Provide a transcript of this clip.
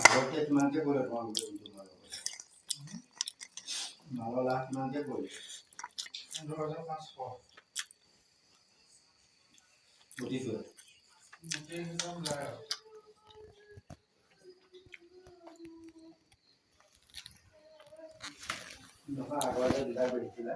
ভালকে কিমানকে কৰিলে তোমালোকে মালৰ লাভ কিমানকে কৰিলে 15,500 বুজিছোঁ গোটেই একদম যায় আৰু আগতে দুটা বেছিছিলে